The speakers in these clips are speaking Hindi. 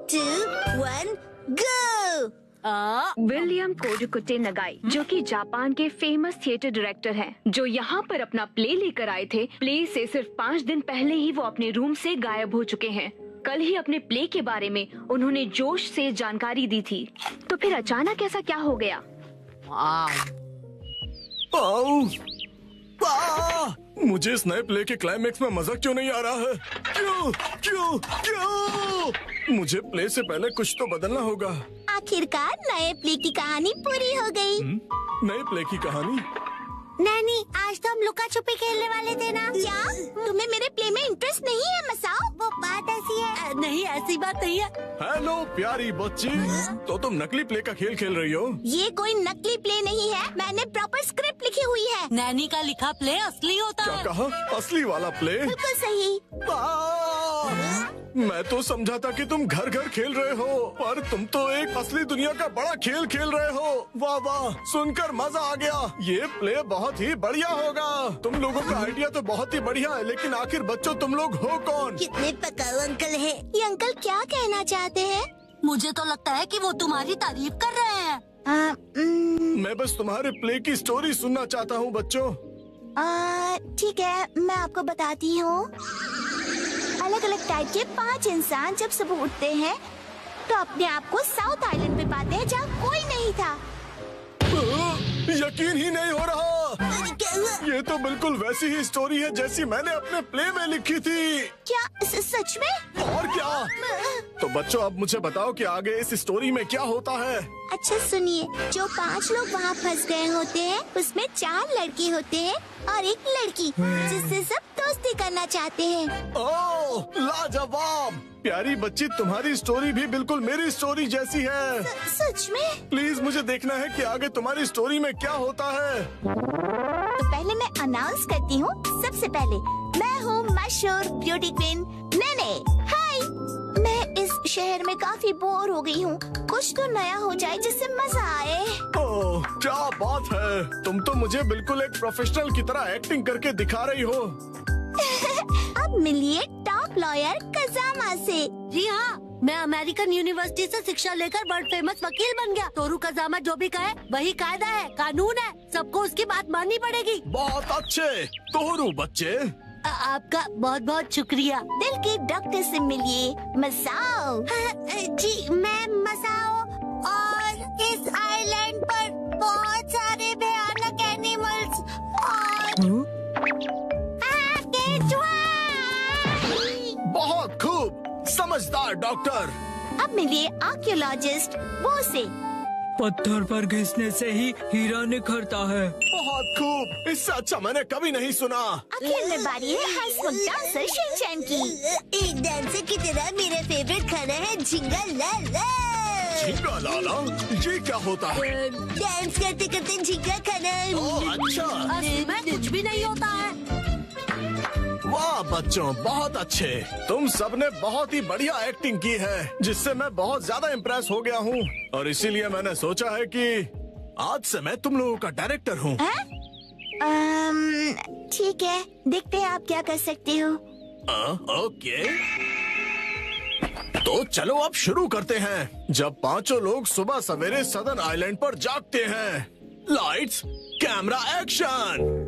2, 1, go! विलियम कोडुकुटे नगाई, जो कि जापान के फेमस थिएटर डायरेक्टर हैं, जो यहाँ पर अपना प्ले लेकर आए थे। प्ले से सिर्फ 5 दिन पहले ही वो अपने रूम से गायब हो चुके हैं। कल ही अपने प्ले के बारे में उन्होंने जोश से जानकारी दी थी, तो फिर अचानक ऐसा क्या हो गया? मुझे इस नए प्ले के क्लाइमेक्स में मजा क्यों नहीं आ रहा है? क्यों क्यों क्यों? मुझे प्ले से पहले कुछ तो बदलना होगा। आखिरकार नए प्ले की कहानी पूरी हो गई। नए प्ले की कहानी? नैनी, आज तो हम लुका छुपी खेलने वाले थे ना? क्या तुम्हें मेरे प्ले में इंटरेस्ट नहीं है मसाओ? वो बात ऐसी है। नहीं, ऐसी बात नहीं है। हेलो प्यारी बच्ची, तो तुम नकली प्ले का खेल खेल रही हो? ये कोई नकली प्ले नहीं है, मैंने प्रॉपर स्क्रिप्ट लिखी हुई है। नैनी का लिखा प्ले असली होता क्या है। कहा? असली वाला प्ले? बिल्कुल सही। मैं तो समझा था कि तुम घर घर खेल रहे हो, पर तुम तो एक असली दुनिया का बड़ा खेल खेल रहे हो। वाह वाह, सुनकर मजा आ गया। ये प्ले बहुत ही बढ़िया होगा। तुम लोगों का आइडिया तो बहुत ही बढ़िया है, लेकिन आखिर बच्चों तुम लोग हो कौन? कितने पकाऊ अंकल है। ये अंकल क्या कहना चाहते हैं? मुझे तो लगता है कि वो तुम्हारी तारीफ कर रहे हैं। मैं बस तुम्हारे प्ले की स्टोरी सुनना चाहता हूँ बच्चों। ठीक है, मैं आपको बताती हूँ। अलग अलग टाइप के 5 इंसान जब सुबह उठते हैं तो अपने आप को साउथ आइलैंड पे पाते हैं, जहाँ कोई नहीं था। यकीन ही नहीं हो रहा। ये तो बिल्कुल वैसी ही स्टोरी है जैसी मैंने अपने प्ले में लिखी थी। क्या सच में? और क्या? तो बच्चों, अब मुझे बताओ कि आगे इस स्टोरी में क्या होता है। अच्छा सुनिए, जो 5 लोग वहाँ फंस गए होते हैं, उसमें 4 लड़के होते हैं और एक लड़की, जिससे सब दोस्ती करना चाहते हैं। ओह, लाजवाब! प्यारी बच्ची, तुम्हारी स्टोरी भी बिल्कुल मेरी स्टोरी जैसी है। सच में? प्लीज मुझे देखना है कि आगे तुम्हारी स्टोरी में क्या होता है। तो पहले मैं अनाउंस करती हूँ। सबसे पहले मैं हूँ मशहूर ब्यूटी क्वीन नैने। हाय, मैं इस शहर में काफी बोर हो गई हूँ। कुछ तो नया हो जाए जिससे मजा आए। ओह, क्या बात है! तुम तो मुझे बिल्कुल एक प्रोफेशनल की तरह एक्टिंग करके दिखा रही हो। अब मिलिए टॉप लॉयर कजामा से। जी हाँ, मैं अमेरिकन यूनिवर्सिटी से शिक्षा लेकर वर्ल्ड फेमस वकील बन गया। तोरू कजामा जो भी कहे वही कायदा है, कानून है। सबको उसकी बात माननी पड़ेगी। बहुत अच्छे तोरू बच्चे। आपका बहुत बहुत शुक्रिया। दिल के डॉक्टर से मिलिए मसाओ। जी, मैं मसाओ, और इस आइलैंड पर बहुत सारे भयानक एनिमल्स और केचुआ। बहुत खूब, समझदार डॉक्टर। अब मिलिए आर्कियोलॉजिस्ट वो से। पत्थर पर घिसने से ही हीरा निखरता है। बहुत खूब, इससे अच्छा मैंने कभी नहीं सुना। आखिर में बारी है हंसमुख डांसर शिनचैन की। एक डांसर की तरह मेरा फेवरेट खाना है झिंगा लाला। झींगा लाला, ये क्या होता है? डांस करते करते झिंगा खाना। ओह, अच्छा। असली में कुछ भी नहीं होता है। वाह बच्चों, बहुत अच्छे। तुम सबने बहुत ही बढ़िया एक्टिंग की है, जिससे मैं बहुत ज्यादा इम्प्रेस हो गया हूँ, और इसीलिए मैंने सोचा है कि आज से मैं तुम लोगों का डायरेक्टर हूँ। ठीक है, देखते हैं आप क्या कर सकते हो। ओके, तो चलो अब शुरू करते हैं। जब 5 लोग सुबह सवेरे सदर्न आइलैंड पर जागते हैं। Lights, camera, action.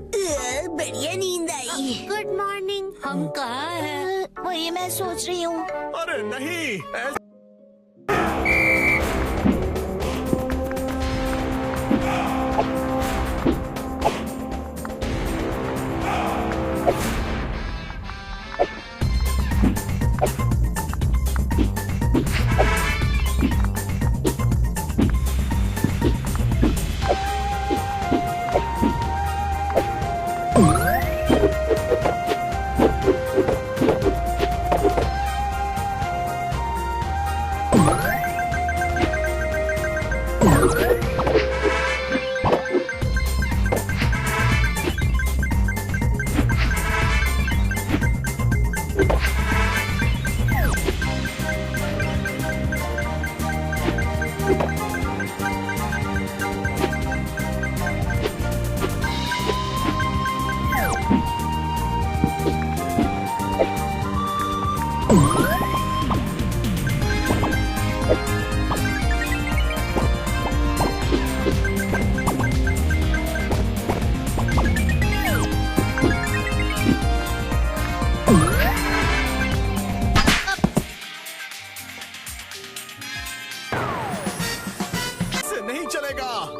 बढ़िया नींद आई। Good morning. हम कहाँ हैं? वही मैं सोच रही हूँ। अरे नहीं,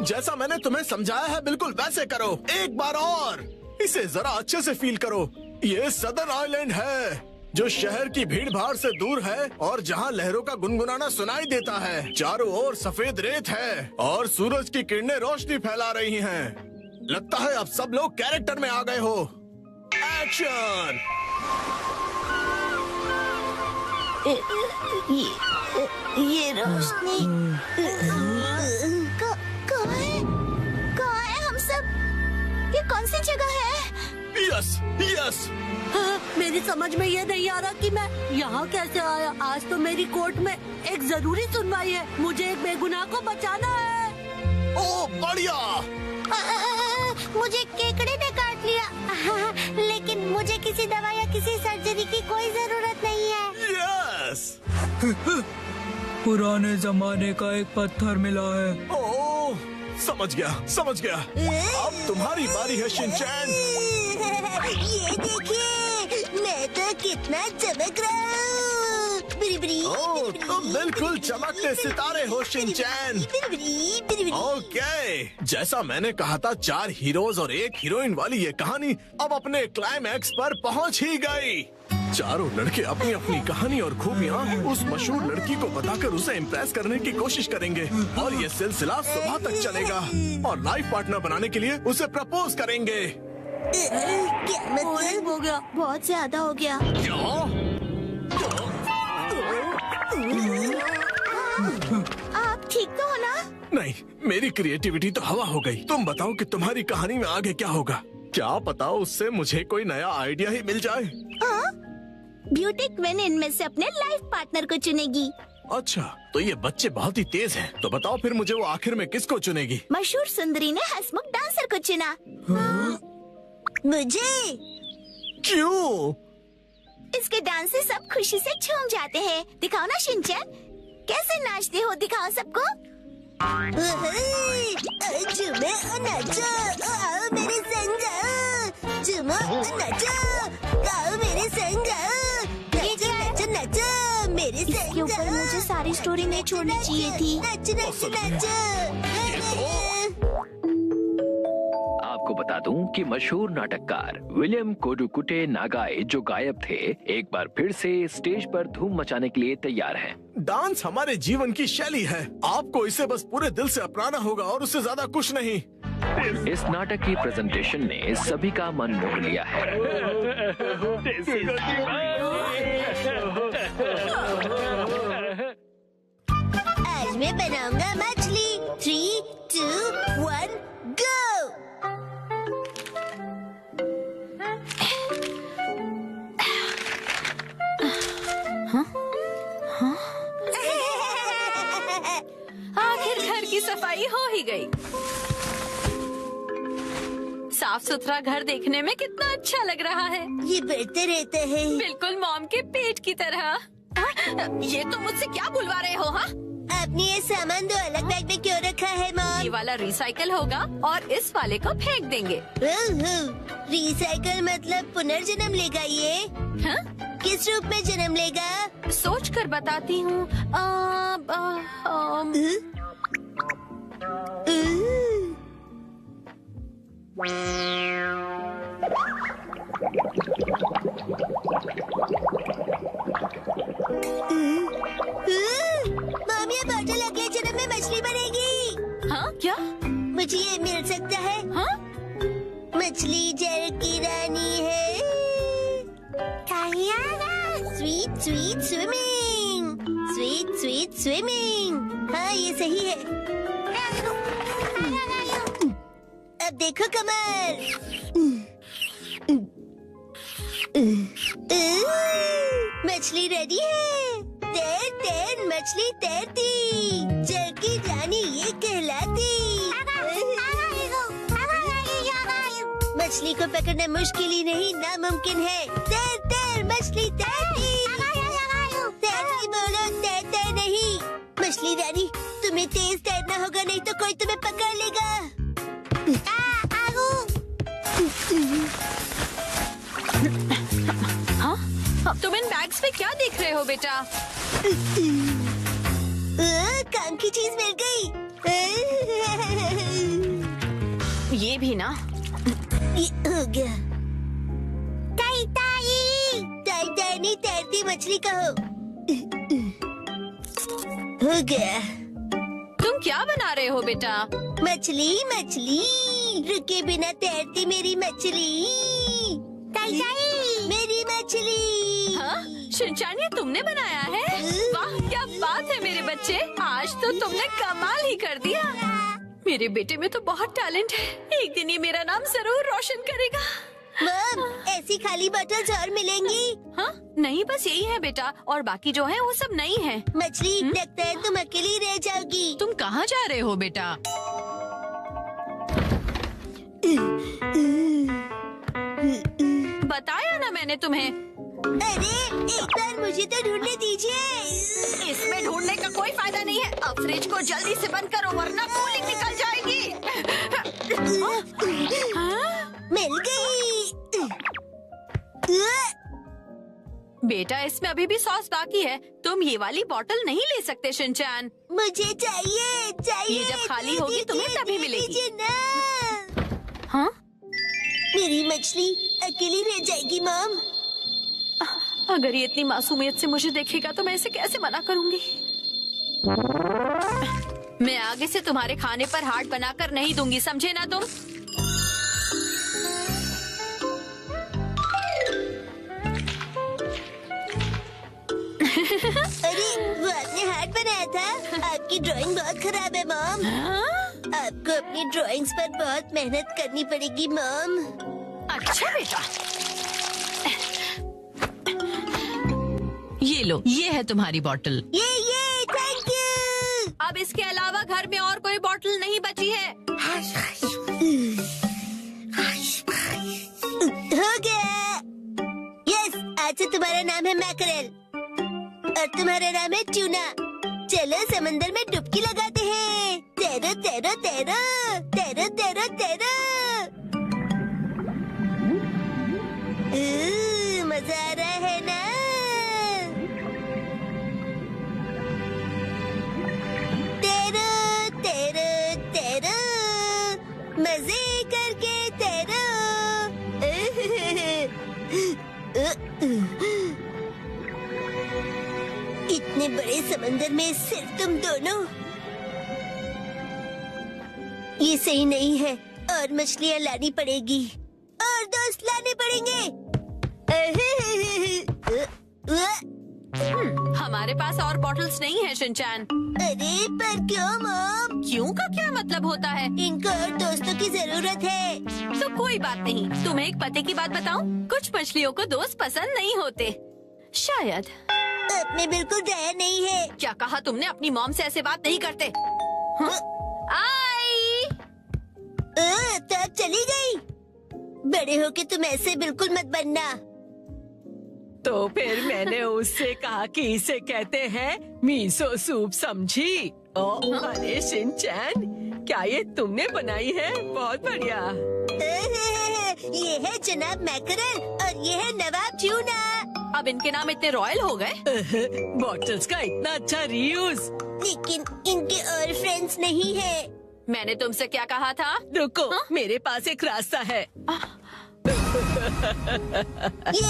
जैसा मैंने तुम्हें समझाया है बिल्कुल वैसे करो। एक बार और इसे जरा अच्छे से फील करो। ये सदर्न आइलैंड है जो शहर की भीड़ भाड़ से दूर है और जहाँ लहरों का गुनगुनाना सुनाई देता है। चारों ओर सफेद रेत है और सूरज की किरणें रोशनी फैला रही हैं। लगता है अब सब लोग कैरेक्टर में आ गए हो। एक्शन! ये रोशनी कहाँ है हम सब? ये कौन सी जगह है? Yes yes. हाँ, मेरी समझ में ये नहीं आ रहा कि मैं यहाँ कैसे आया। आज तो मेरी कोर्ट में एक जरूरी सुनवाई है। मुझे एक बेगुनाह को बचाना है। ओ बढ़िया। मुझे केकड़े ने काट लिया लेकिन मुझे किसी दवा या किसी सर्जरी की कोई जरूरत नहीं है। यस। पुराने जमाने का एक पत्थर मिला है। ओ समझ गया समझ गया। अब तुम्हारी बारी है शिनचैन। ये देखिए मैं तो कितना चमक रहा हूँ। ओह तुम बिल्कुल चमकते सितारे हो शिनचैन। ओके, जैसा मैंने कहा था 4 हीरोज और 1 हीरोइन वाली ये कहानी अब अपने क्लाइमैक्स पर पहुंच ही गई। चारों लड़के अपनी अपनी कहानी और खूबियाँ उस मशहूर लड़की को बताकर उसे इम्प्रेस करने की कोशिश करेंगे और ये सिलसिला सुबह तक चलेगा और लाइफ पार्टनर बनाने के लिए उसे प्रपोज करेंगे। क्या मतलब? हो गया। बहुत ज्यादा हो गया। आप ठीक तो हो ना? नहीं, मेरी क्रिएटिविटी तो हवा हो गई। तुम बताओ कि तुम्हारी कहानी में आगे क्या होगा? क्या पता उससे मुझे कोई नया आइडिया ही मिल जाए। ब्यूटी क्वीन इनमें से अपने लाइफ पार्टनर को चुनेगी। अच्छा, तो ये बच्चे बहुत ही तेज हैं। तो बताओ फिर मुझे वो आखिर में किसको चुनेगी? मशहूर सुंदरी ने हंसमुख डांसर को चुना। मुझे क्यों? इसके डांस से सब खुशी से झूम जाते हैं। दिखाओ ना शिनचैन, कैसे नाचते हो, दिखाओ सबको। झूमो और नाचो, आओ मेरे संग आओ। झूमो और नाचो, आओ मेरे संग आओ। नाचो नाचो नाचो मेरे संग आओ। इसके ऊपर मुझे सारी स्टोरी नहीं छोड़नी चाहिए थी। नाचो नाचो नाचो। आपको बता दूं कि मशहूर नाटककार विलियम कोडुकुटे नागाई जो गायब थे, एक बार फिर से स्टेज पर धूम मचाने के लिए तैयार हैं। डांस हमारे जीवन की शैली है। आपको इसे बस पूरे दिल से अपनाना होगा और उससे ज्यादा कुछ नहीं। इस नाटक की प्रेजेंटेशन ने सभी का मन मोह लिया है। आज मैं बनाऊंगा मछली। 3, 2, 1, go! आखिर घर की सफाई हो ही गई। साफ सुथरा घर देखने में कितना अच्छा लग रहा है। ये बढ़ते रहता है। बिल्कुल मॉम के पेट की तरह। ये तुम मुझसे क्या बुलवा रहे हो? हाँ, आपने ये सामान 2 अलग बैग में क्यों रखा है ये मॉम? वाला रिसाइकल होगा और इस वाले को फेंक देंगे। रिसाइकल मतलब पुनर्जन्म लेगा ये? हाँ? किस रूप में जन्म लेगा? सोच कर बताती हूँ। मॉम, ये बॉटल अगले जन्म में मछली बनेगी। हाँ क्या? मुझे ये मिल सकता है? हाँ? मछली जल की रानी है। Sweet sweet swimming, sweet sweet swimming. हाँ ये सही है। अब देखो कमर। मछली रेडी है। तैर तैर मछली तैरती, जल की रानी ये कहलाती। मछली को पकड़ना मुश्किल ही नहीं नामुमकिन है। तैर तैर मछली तैरती, तैरती बोलो तैरते नहीं। मछली रानी तुम्हें तेज तैरना होगा, नहीं तो कोई तुम्हें पकड़ लेगा। हाँ? तुम इन बैग्स में क्या देख रहे हो बेटा? काम की चीज मिल गई। ना। ये हो गया। ताई ताई ताई ताई नहीं तैरती मछली कहो। हो गया। तुम क्या बना रहे हो बेटा? मछली मछली रुके बिना तैरती मेरी मछली। ताई ताई मेरी मछली। हाँ? शिनचैन ये तुमने बनाया है? वाह क्या बात है मेरे बच्चे, आज तो तुमने कमाल ही कर दिया। मेरे बेटे में तो बहुत टैलेंट है, एक दिन ये मेरा नाम जरूर रोशन करेगा। मम ऐसी खाली बॉटल्स और मिलेंगी? हाँ नहीं, बस यही है बेटा, और बाकी जो है वो सब नहीं है। मछली लगता है तुम अकेली रह जाओगी। तुम कहाँ जा रहे हो बेटा? बताया ना मैंने तुम्हें। अरे एक बार मुझे तो ढूंढने दीजिए। इसमें ढूंढने का कोई फायदा नहीं है, अब फ्रिज को जल्दी से बंद करो वरना कूलिंग निकल जाएगी। मिल गई। बेटा इसमें अभी भी सॉस बाकी है, तुम ये वाली बोतल नहीं ले सकते शिनचैन। मुझे चाहिए चाहिए। ये जब खाली होगी तुम्हें तभी मिलेगी। दीजिए ना। हाँ? मेरी मछली अकेली रह जाएगी मॉम। अगर ये इतनी मासूमियत से मुझे देखेगा तो मैं इसे कैसे मना करूंगी। मैं आगे से तुम्हारे खाने पर हार्ट बनाकर नहीं दूंगी, समझे ना तुम? अरे वो आपने हार्ट बनाया था? आपकी ड्राइंग बहुत खराब है मॉम। आपको अपनी ड्राइंग्स पर बहुत मेहनत करनी पड़ेगी मॉम। अच्छा बेटा, ये लो, ये है तुम्हारी बोतल। ये थैंक यू। अब इसके अलावा घर में और कोई बोतल नहीं बची है। हो गया। यस, आज से तुम्हारा नाम है मैकरेल और तुम्हारा नाम है ट्यूना। चलो समंदर में डुबकी लगाते हैं। तैरो तैरो तैरो तैरो तैरो तैरो। मजा आ रहा है ना? तैरो तैरो तैरो मजे करके तैरो। इतने बड़े समंदर में सिर्फ तुम दोनों? ये सही नहीं है, और मछलियाँ लानी पड़ेगी और दोस्त लाने पड़ेंगे। हमारे पास और बॉटल्स नहीं है शिनचैन। अरे पर क्यों मॉम? क्यों का क्या मतलब होता है? इनको और दोस्तों की जरूरत है। तो कोई बात नहीं, तुम्हें एक पते की बात बताऊं? कुछ मछलियों को दोस्त पसंद नहीं होते, शायद। आपने बिल्कुल डरा नहीं है। क्या कहा तुमने? अपनी मॉम से ऐसे बात नहीं करते। हाँ? आई। तो अब चली गई। बड़े होके तुम ऐसे बिल्कुल मत बनना। तो फिर मैंने उससे कहा कि इसे कहते हैं मीसो सूप, समझी? अरे शिनचैन, क्या ये तुमने बनाई है? बहुत बढ़िया। ये है जनाब मैकरेल और ये है नवाब ट्यूना। अब इनके नाम इतने रॉयल हो गए। बॉटल्स का इतना अच्छा रीयूज। लेकिन इनके और फ्रेंड्स नहीं है। मैंने तुमसे क्या कहा था? रुको, मेरे पास एक रास्ता है। ये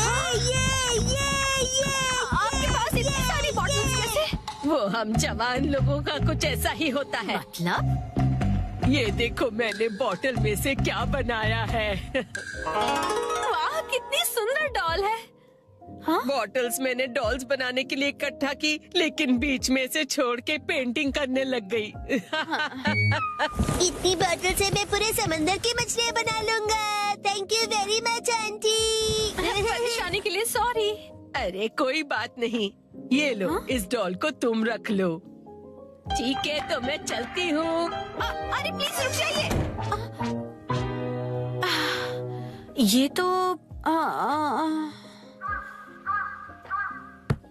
आपके पास इतनी सारी बॉटल्स कैसे? वो हम जवान लोगों का कुछ ऐसा ही होता है। मतलब? ये देखो मैंने बॉटल में से क्या बनाया है। वाह कितनी सुंदर डॉल है। हाँ? बॉटल्स मैंने डॉल्स बनाने के लिए इकट्ठा की, लेकिन बीच में से छोड़ के पेंटिंग करने लग गई। इतनी बॉटल से मैं पूरे समंदर की मछलियाँ बना लूँगा। Thank you very much aunty. परेशानी के लिए सॉरी। अरे कोई बात नहीं, ये लो। हाँ? इस डॉल को तुम रख लो। ठीक है, तो मैं चलती हूँ। अरे प्लीज रुक जाइए। ये तो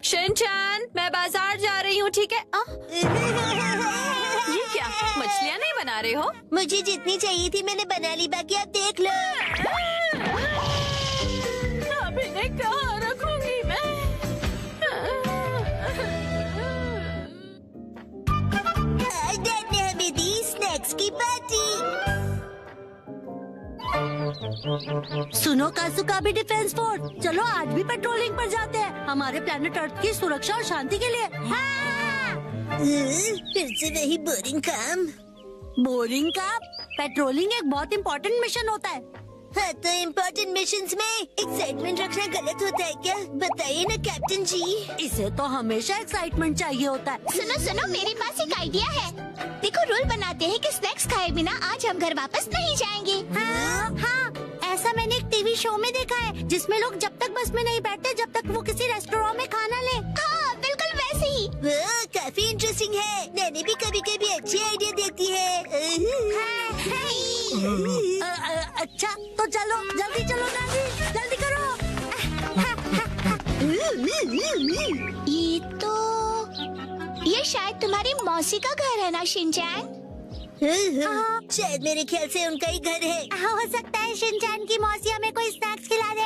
शिनचैन, मैं बाजार जा रही हूँ, ठीक है? ये क्या, मछलियाँ नहीं बना रहे हो? मुझे जितनी चाहिए थी मैंने बना ली, बाकी आप देख लो। अब इन्हें कहाँ रखूंगी मैं? आज डैड ने हमें दी स्नैक्स की पार्टी। सुनो कासुका भी डिफेंस फोर्स, चलो आज भी पेट्रोलिंग पर जाते हैं हमारे प्लेनेट अर्थ की सुरक्षा और शांति के लिए। फिर से वही बोरिंग काम। बोरिंग काम? पेट्रोलिंग एक बहुत इम्पोर्टेंट मिशन होता है। हाँ, तो इम्पोर्टेंट मिशंस में एक्साइटमेंट रखना गलत होता है क्या? बताइए ना कैप्टन जी। इसे तो हमेशा एक्साइटमेंट चाहिए होता है। सुनो सुनो, मेरे पास एक आइडिया है। देखो, रूल बनाते हैं कि स्नैक्स खाए बिना आज हम घर वापस नहीं जाएंगे। हाँ, ऐसा मैंने एक टीवी शो में देखा है जिसमें लोग जब तक बस में नहीं बैठते जब तक वो किसी रेस्टोरेंट में खाना ले। हाँ, बिल्कुल वैसे ही। काफी इंटरेस्टिंग है। नैनी भी कभी कभी अच्छी आइडिया देती है। अच्छा, तो चलो जल्दी चलो नानी, जल्दी करो। ये शायद तुम्हारी मौसी का घर है ना शिनचैन? शायद मेरे ख्याल से उनका ही घर है। हो सकता है शिनचैन की मौसी हमें कोई स्नैक्स खिला दे।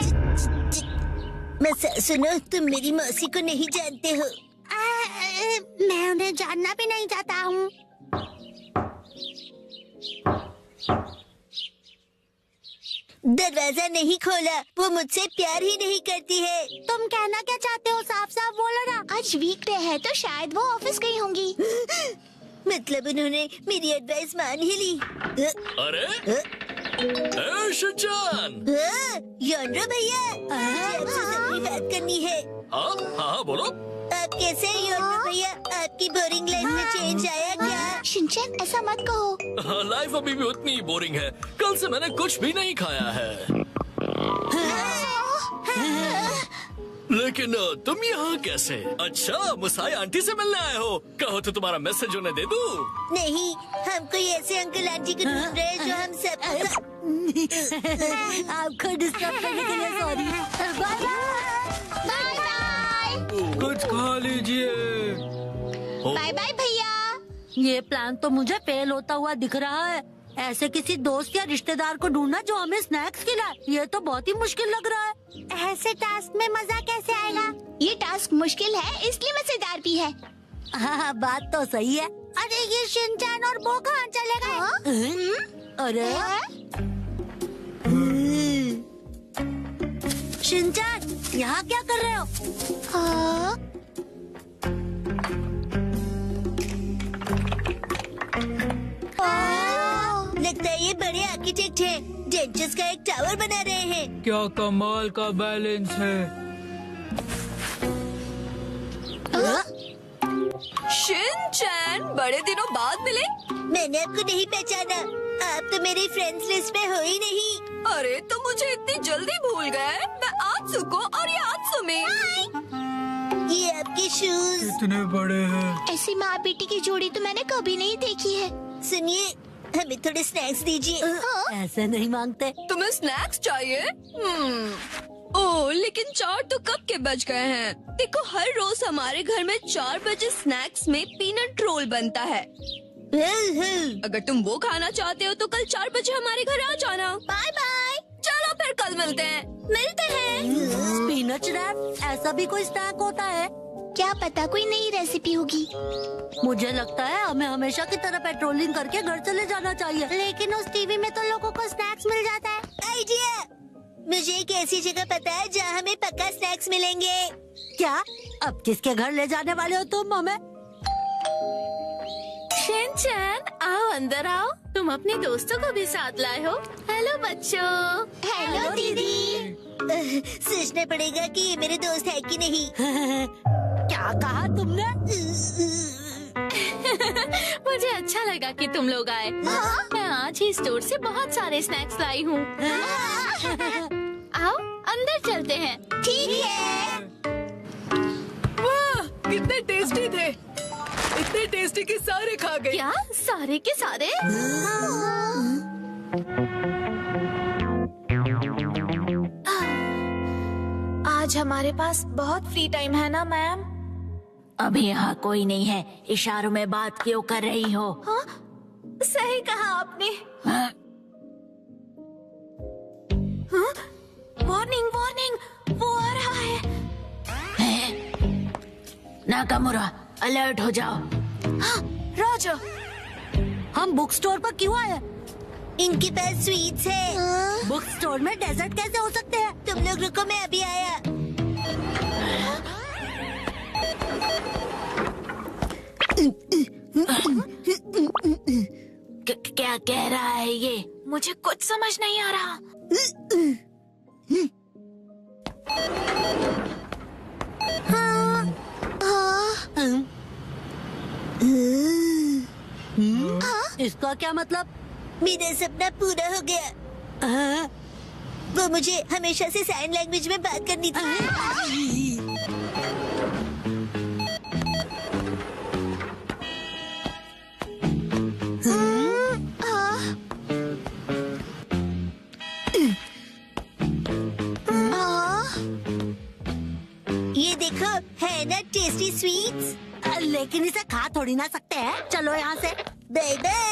मैं सुनो, तुम मेरी मौसी को नहीं जानते हो। मैं उन्हें जानना भी नहीं चाहता हूँ। दरवाजा नहीं खोला, वो मुझसे प्यार ही नहीं करती है। तुम कहना क्या चाहते हो? साफ साफ बोलो ना। आज वीकडे है तो शायद वो ऑफिस गई होंगी। मतलब उन्होंने मेरी एडवाइस मान ही ली। अरे शिनचैन। योनरो भैया, मुझे आपसे जरूरी बात करनी है। हाँ हाँ बोलो। आप कैसे हैं योनरो भैया? आपकी बोरिंग लाइफ में चेंज आया क्या? शिनचैन, ऐसा मत कहो। लाइफ अभी भी उतनी ही बोरिंग है। कल से मैंने कुछ भी नहीं खाया है। लेकिन तुम यहाँ कैसे? अच्छा, मुसाई आंटी से मिलने आए हो। कहो तो तुम्हारा मैसेज उन्हें दे दूँ? नहीं, हम कोई ऐसे अंकल आंटी को ढूंढ रहे हैं जो हम सब। आपको डिस्टर्ब करने के लिए सॉरी। Bye bye. कुछ खा लीजिए। बाय बाय भैया। ये प्लान तो मुझे फेल होता हुआ दिख रहा है। ऐसे किसी दोस्त या रिश्तेदार को ढूंढना जो हमें स्नैक्स खिलाए, ये तो बहुत ही मुश्किल लग रहा है। ऐसे टास्क में मजा कैसे आएगा? ये टास्क मुश्किल है इसलिए मजेदार भी है। हाँ, बात तो सही है। अरे ये शिनचैन और वो कहाँ चले गए? अरे शिनचैन, यहाँ क्या कर रहे हो? हाँ? लगता है ये बड़े आर्किटेक्ट हैं। डेंचर्स का एक टावर बना रहे हैं। क्या कमाल का बैलेंस है। शिनचैन, बड़े दिनों बाद मिले। मैंने आपको नहीं पहचाना। आप तो मेरी फ्रेंड्स लिस्ट में हो ही नहीं। अरे, तो मुझे इतनी जल्दी भूल गए। मैं आत्सुको और ये आत्सुमी। ये आपके शूज इतने बड़े हैं। ऐसी माँ बेटी की जोड़ी तो मैंने कभी नहीं देखी है। सुनिए, हमें थोड़े स्नैक्स दीजिए। ऐसे नहीं मांगते। तुम्हें स्नैक्स चाहिए? ओह, लेकिन 4 तो कब के बज गए हैं। देखो, हर रोज हमारे घर में 4 बजे स्नैक्स में पीनट रोल बनता है। अगर तुम वो खाना चाहते हो तो कल 4 बजे हमारे घर आ जाना। Bye bye. चलो फिर कल मिलते हैं। स्पिनच रैप, ऐसा भी कोई स्नैक होता है? क्या पता कोई नई रेसिपी होगी। मुझे लगता है हमें हमेशा की तरह पेट्रोलिंग करके घर चले जाना चाहिए। लेकिन उस टीवी में तो लोगों को स्नैक्स मिल जाता है। आइडिया! मुझे एक ऐसी जगह पता है जहाँ हमें पक्का स्नैक्स मिलेंगे। क्या? अब किसके घर ले जाने वाले हो तुम हमें? शिनचैन, आओ अंदर आओ। तुम अपने दोस्तों को भी साथ लाए हो। हेलो बच्चों। हेलो दीदी। सोचना पड़ेगा कि ये मेरे दोस्त है कि नहीं। क्या कहा तुमने? मुझे अच्छा लगा कि तुम लोग आए। मैं आज ही स्टोर से बहुत सारे स्नैक्स लाई हूँ। आओ अंदर चलते हैं। ठीक है। वाह, कितने टेस्टी थे। इतने टेस्टी कि सारे खा गए। क्या सारे के सारे? आज हमारे पास बहुत फ्री टाइम है ना मैम? अभी यहाँ कोई नहीं है। इशारों में बात क्यों कर रही हो? हाँ? सही कहा आपने। वार्निंग वार्निंग, वो आ रहा है। नाकामुरा, अलर्ट हो जाओ। हाँ, राजा। हम बुक स्टोर पर क्यों आए? इनके पास स्वीट्स है। बुक स्टोर में डेजर्ट कैसे हो सकते हैं? तुम लोग रुको, मैं अभी आया। क्या कह रहा है ये? मुझे कुछ समझ नहीं आ रहा। इसका क्या मतलब? मेरा सपना पूरा हो गया। वो मुझे हमेशा से साइन लैंग्वेज में बात करनी थी। ये देखो, है ना टेस्टी स्वीट्स। लेकिन इसे खा थोड़ी ना सकते हैं। चलो यहाँ से। Bye bye.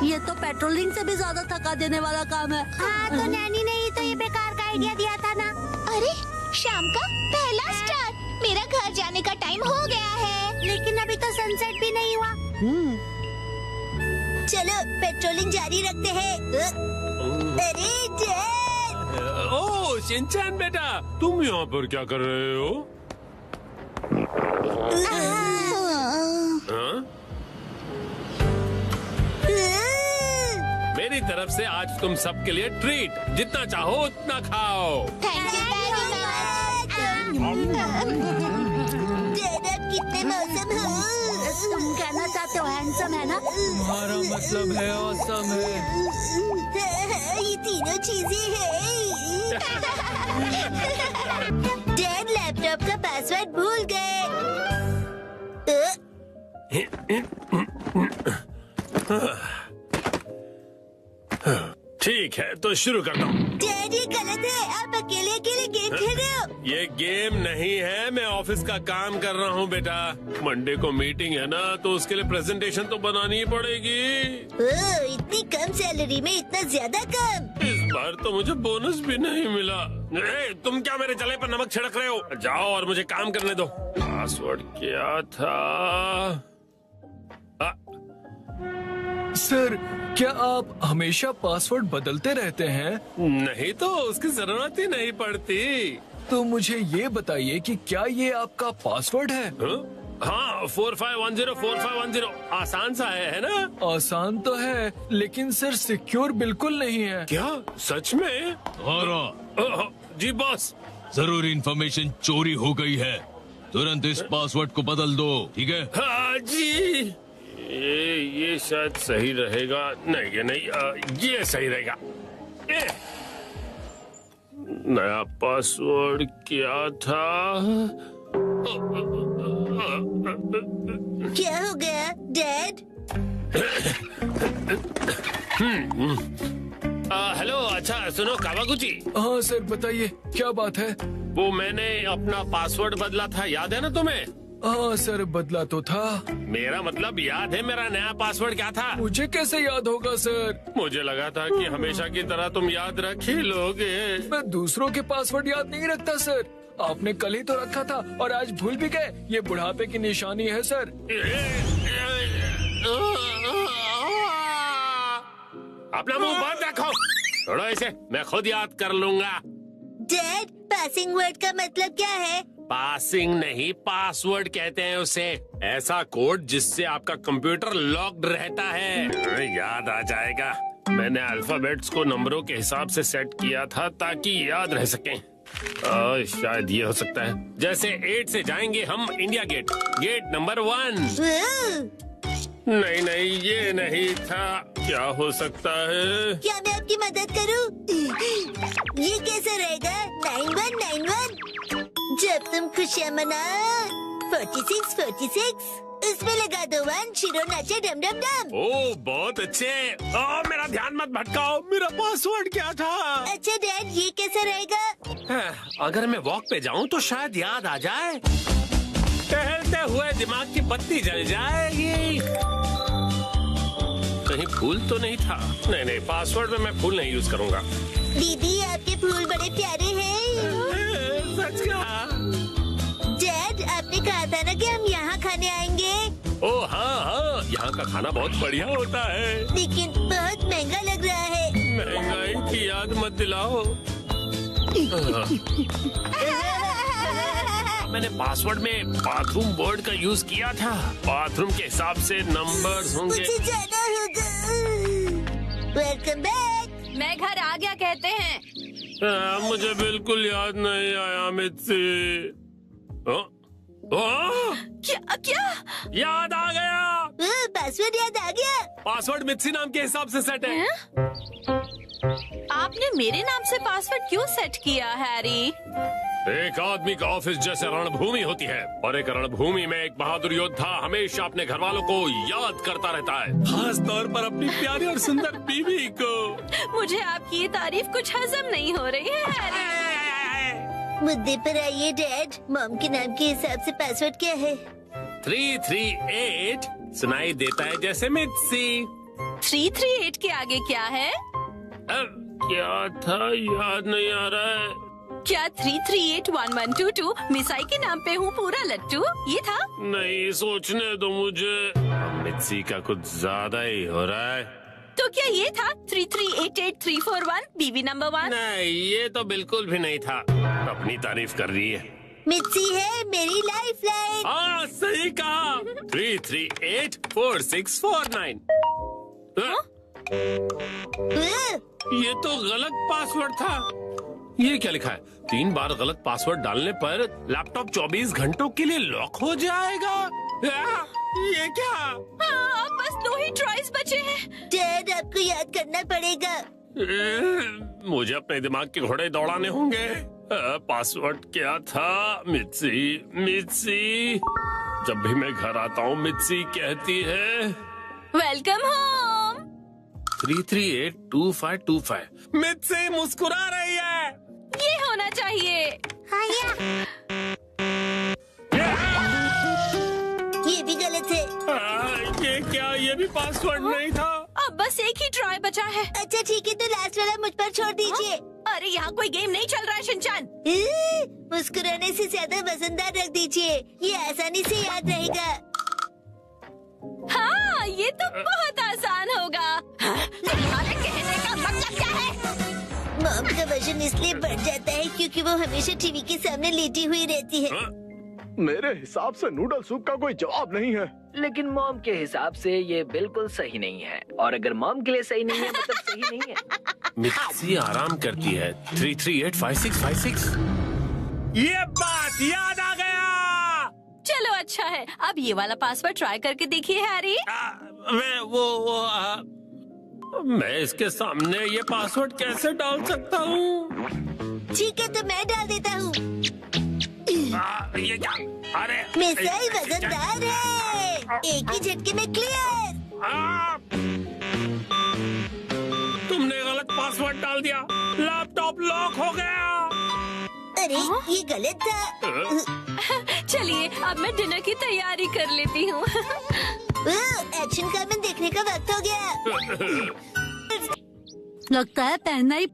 ये तो पेट्रोलिंग से भी ज्यादा थका देने वाला काम है। हाँ, तो नैनी ने ही तो ये बेकार का आइडिया दिया था ना। अरे, शाम का पहला स्टार। मेरा घर जाने का टाइम हो गया है। लेकिन अभी तो सनसेट भी नहीं हुआ। चलो पेट्रोलिंग जारी रखते हैं। अरे डैड! ओह शिनचैन बेटा, तुम यहाँ पर क्या कर रहे हो? हाँ? मेरी तरफ से आज तुम सबके लिए ट्रीट, जितना चाहो उतना खाओ। Thank you very much. Dad, आप कितने मौसम हो। तुम कहना चाहते हो हैंडसम है ना? तुम्हारा मतलब है ऑसम है। ये तीनों चीजें हैं। डैड लैपटॉप का पासवर्ड भूल गए। ठीक है, तो शुरू करता हूँ। डैड, ये गलत है। आप अकेले अकेले गेम खेल रहे हो। ये गेम नहीं है, मैं ऑफिस का काम कर रहा हूँ बेटा। मंडे को मीटिंग है ना, तो उसके लिए प्रेजेंटेशन तो बनानी ही पड़ेगी। ओह, इतनी कम सैलरी में इतना ज्यादा काम। इस बार तो मुझे बोनस भी नहीं मिला। तुम क्या मेरे जले पर नमक छिड़क रहे हो? जाओ और मुझे काम करने दो। पासवर्ड क्या था? सर, क्या आप हमेशा पासवर्ड बदलते रहते हैं? नहीं तो उसकी जरूरत ही नहीं पड़ती। तो मुझे ये बताइए कि क्या ये आपका पासवर्ड है? हाँ, 45104510। आसान सा है ना? आसान तो है, लेकिन सर सिक्योर बिल्कुल नहीं है। क्या सच में? जी बॉस। जरूरी इंफॉर्मेशन चोरी हो गई है, तुरंत इस पासवर्ड को बदल दो, ठीक है? हाँ जी। ये शायद सही रहेगा। नहीं, ये नहीं, ये सही रहेगा। नया पासवर्ड क्या था? क्या हो गया डैड? हेलो, अच्छा सुनो कावागुची। हाँ सर, बताइए क्या बात है? वो मैंने अपना पासवर्ड बदला था, याद है ना तुम्हें? हाँ सर, बदला तो था। मेरा मतलब याद है मेरा नया पासवर्ड क्या था? मुझे कैसे याद होगा सर? मुझे लगा था कि हमेशा की तरह तुम याद रख ही लोगे। मैं दूसरों के पासवर्ड याद नहीं रखता सर। आपने कल ही तो रखा था और आज भूल भी गए। ये बुढ़ापे की निशानी है सर। अपना मुंह बंद रखो। छोड़ो इसे, मैं खुद याद कर लूंगा। डैड, पासिंग वर्ड का मतलब क्या है? पासिंग नहीं, पासवर्ड कहते हैं उसे। ऐसा कोड जिससे आपका कंप्यूटर लॉक्ड रहता है। याद आ जाएगा। मैंने अल्फाबेट्स को नंबरों के हिसाब से सेट किया था ताकि याद रह सकें। शायद ये हो सकता है। जैसे 8 से जाएंगे हम इंडिया गेट, गेट नंबर 1। नहीं नहीं, ये नहीं था। क्या हो सकता है? क्या मैं आपकी मदद करूं? ये कैसे रहेगा? 9191। जब तुम खुशियाँ मना 46 इसमें लगा दो 1, शिरो नाचे डम डम डम। ओह बहुत अच्छे। मेरा ध्यान मत भटकाओ, मेरा पासवर्ड क्या था? अच्छा डैड, ये कैसे रहेगा? अगर मैं वॉक पे जाऊं तो शायद याद आ जाए। टहलते हुए दिमाग की बत्ती जल जाएगी। कहीं फूल तो नहीं था? नहीं नहीं, पासवर्ड में मैं फूल नहीं यूज करूंगा। दीदी, आपके फूल बड़े प्यारे हैं। सच कहा। डैड, आपने कहा था ना कि हम यहाँ खाने आएंगे। ओह हाँ, यहाँ का खाना बहुत बढ़िया होता है। लेकिन बहुत महंगा लग रहा है। महंगाई की याद मत दिलाओ। मैंने पासवर्ड में बाथरूम वर्ड का यूज किया था। बाथरूम के हिसाब से नंबर्स होंगे। मुझे जाना होगा। Welcome back. मैं घर आ गया कहते हैं। मुझे बिल्कुल याद नहीं आया मित्सी। क्या क्या? याद आ गया। पासवर्ड याद आ गया। पासवर्ड मित्सी नाम के हिसाब से सेट है। आपने मेरे नाम से पासवर्ड क्यों सेट किया हैरी? एक आदमी का ऑफिस जैसे रणभूमि होती है और एक रणभूमि में एक बहादुर योद्धा हमेशा अपने घर वालों को याद करता रहता है, खास तौर पर अपनी प्यारी और सुंदर बीवी को। मुझे आपकी ये तारीफ कुछ हजम नहीं हो रही है हैरी। मुद्दे पर आइए डैड। मॉम के नाम के हिसाब से पासवर्ड क्या है? 338 सुनाई देता है जैसे मित्सी। 338 के आगे क्या है? क्या था याद नहीं आ रहा है। क्या 3381122 मिसाई के नाम पे हूँ पूरा लट्टू? ये था? नहीं, सोचने दो मुझे। मित्सी का कुछ ज्यादा ही हो रहा है। तो क्या ये था 3388341 बीवी नंबर 1? नहीं, ये तो बिल्कुल भी नहीं था। अपनी तारीफ कर रही है। मित्सी है मेरी लाइफ लाइन। हाँ सही कहा। 3384649। ये तो गलत पासवर्ड था। ये क्या लिखा है? 3 बार गलत पासवर्ड डालने पर लैपटॉप 24 घंटों के लिए लॉक हो जाएगा। ये क्या? हाँ, अब बस 2 ही ट्राइज बचे हैं। डैड आपको याद करना पड़ेगा। मुझे अपने दिमाग के घोड़े दौड़ाने होंगे। पासवर्ड क्या था? मित्सी। जब भी मैं घर आता हूँ मित्सी कहती है वेलकम होम। 3382525। मित्सी मुस्कुरा रही है। ये होना चाहिए। हाँ ये भी गलत है। ये क्या? ये भी पासवर्ड नहीं था। अब बस एक ही ट्राई बचा है। अच्छा ठीक है, तो लास्ट वाला मुझ पर छोड़ दीजिए। अरे यहाँ कोई गेम नहीं चल रहा है शिनचान। मुस्कुराने से ज्यादा वजनदार रख दीजिए, ये आसानी से याद रहेगा। हाँ, ये तो बहुत आसान होगा। तुम्हारे कहने का मतलब क्या है? मॉम का वजन इसलिए बढ़ जाता है क्योंकि वो हमेशा टीवी के सामने लेटी हुई रहती है। मेरे हिसाब से नूडल सूप का कोई जवाब नहीं है। लेकिन मॉम के हिसाब से ये बिल्कुल सही नहीं है, और अगर मॉम के लिए सही नहीं है मतलब सही नहीं है। मित्सी आराम करती है। 3385656। ये बात याद आ गया। चलो अच्छा है, अब ये वाला पासवर्ड ट्राई करके देखिए हैरी। मैं इसके सामने ये पासवर्ड कैसे डाल सकता हूँ? ठीक है, तो मैं डाल देता हूँ। ये क्या? अरे मिसाई वजनदार है, एक ही झटके में क्लियर। तुमने गलत पासवर्ड डाल दिया, लैपटॉप लॉक हो गया। अरे ये गलत था। चलिए अब मैं डिनर की तैयारी कर लेती हूँ। एक्शन कार्बन देखने का वक्त हो गया। लगता है पहनना ही